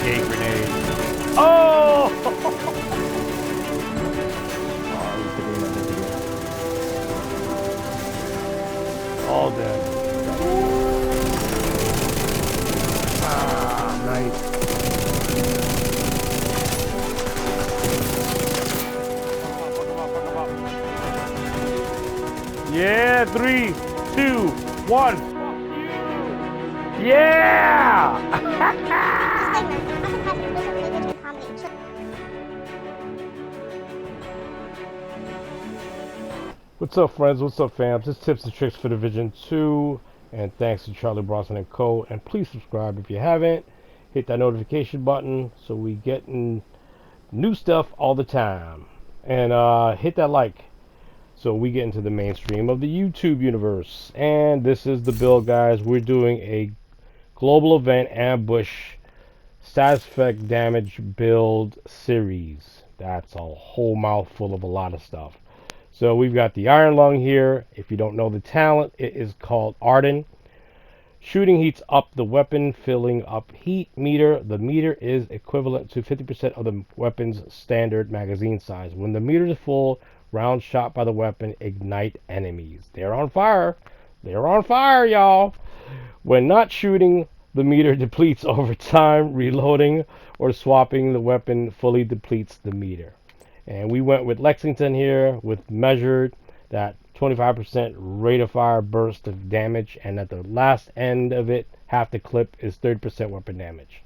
hate grenades. Oh! All dead. Ah, nice. Yeah, 3, 2, 1. Yeah! What's up, friends? What's up, fams? It's Tips and Tricks for Division 2, and thanks to Charlie Bronson and Co. And please subscribe if you haven't. Hit that notification button so we get new stuff all the time. And hit that like so we get into the mainstream of the YouTube universe. And this is the build, guys. We're doing a global event ambush status effect damage build series. That's a whole mouthful of a lot of stuff. So we've got the Iron Lung here. If you don't know the talent, it is called Arden. Shooting heats up the weapon, filling up heat meter. The meter is equivalent to 50% of the weapon's standard magazine size. When the meter is full, rounds shot by the weapon ignite enemies. They're on fire. They're on fire, y'all. When not shooting, the meter depletes over time. Reloading or swapping the weapon fully depletes the meter. And we went with Lexington here with measured that 25% rate of fire burst of damage, and at the last end of it, half the clip is 30% weapon damage.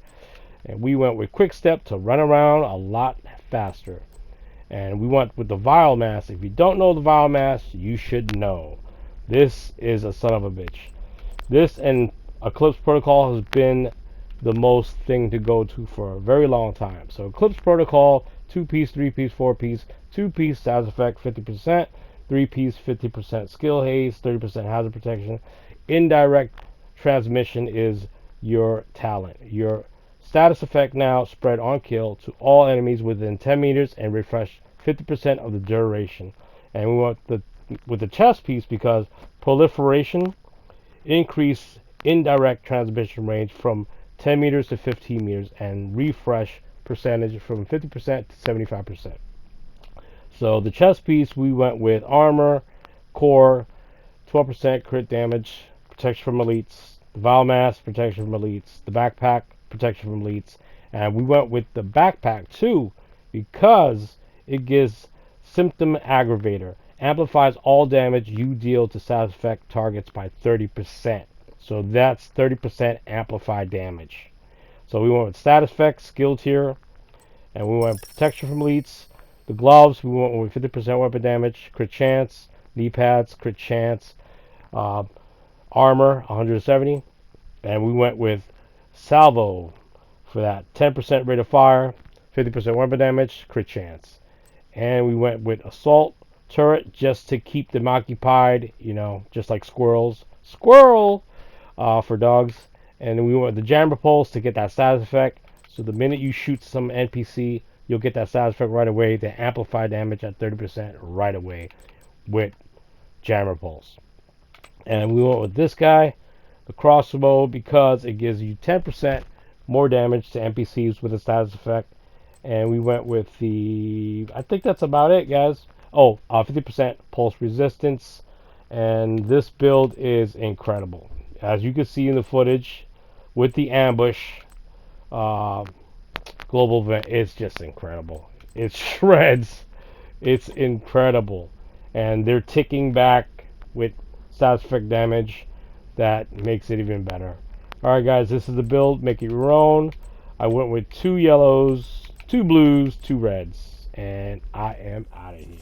And we went with Quick Step to run around a lot faster. And we went with the Vial Mass. If you don't know the Vial Mass, you should know. This is a son of a bitch. This and Eclipse Protocol has been the most thing to go to for a very long time. So Eclipse Protocol, 2-piece, 3-piece, 4-piece, 2-piece status effect 50%, 3-piece 50% skill haze, 30% hazard protection. Indirect transmission is your talent. Your status effect now spread on kill to all enemies within 10 meters and refresh 50% of the duration. And we want with the chest piece because proliferation increase indirect transmission range from 10 meters to 15 meters and refresh percentage from 50% to 75%. So the chest piece, we went with armor, core, 12% crit damage, protection from elites, the Vial Mass, protection from elites, the backpack, protection from elites, and we went with the backpack too because it gives symptom aggravator, amplifies all damage you deal to status effect targets by 30%. So that's 30% amplified damage. So we went with status effect, skill tier, and we went with protection from elites. The gloves, we went with 50% weapon damage, crit chance, knee pads, crit chance, armor, 170. And we went with salvo for that 10% rate of fire, 50% weapon damage, crit chance. And we went with assault turret just to keep them occupied, just like squirrels. Squirrel! For dogs. And then we went with the jammer pulse to get that status effect. So the minute you shoot some NPC, you'll get that status effect right away to amplify damage at 30% right away with jammer pulse. And we went with this guy, the crossbow, because it gives you 10% more damage to NPCs with a status effect. And we went with I think that's about it, guys. 50% pulse resistance. And this build is incredible. As you can see in the footage with the ambush global event, it's just incredible. It shreds. It's incredible. And they're ticking back with status effect damage that makes it even better. Alright, guys, this is the build. Make it your own. I went with 2 yellows, 2 blues, 2 reds. And I am out of here.